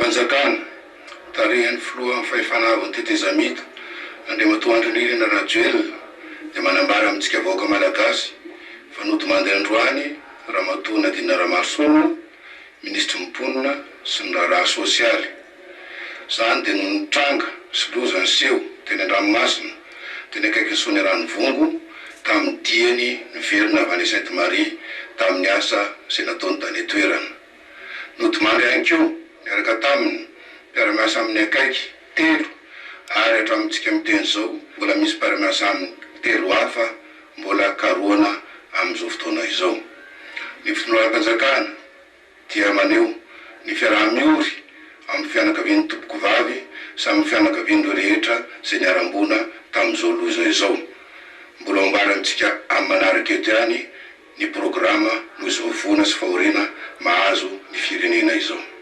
Fanjakana tarihan'ny filoha amin'ny fahefanavany tetezamita Andriamatoandro Nirina Rajoelina dia manambara amintsika vahoaka malagasy fa nodimande androany Ramatoa Nadina Ramasona ministra mimponina sy ny raharaha sosialy. Zany dia nitranga sy loza ny seho teny an-dranomasina teny akaiky ny Soany Ranovongo tamin'ny diany niverina avy any Sainte-Marie tamin'ny asa izay nataony tany an-toerana. Nodimande ihany koa niaraka taminy mpiara-miasa amin'ny akaiky telo ary hatramintsika miteny zao mbola misy mpiara-miasa amin'ny telo hafa mbola karoana amin'izao fotoana izao. Ny fitondram-panjakana dia maneho ny fiaraha-miory amin'ny fianakavian'ny tompoko vavy sy amin'ny fianakavian'ireo rehetra izay niara-mbona tamin'izao loza izao. Mbola ambarantsika amin'ny manaraka eto ihany ny programa noho izao voana sy fahoriana mahazo ny firenena izao.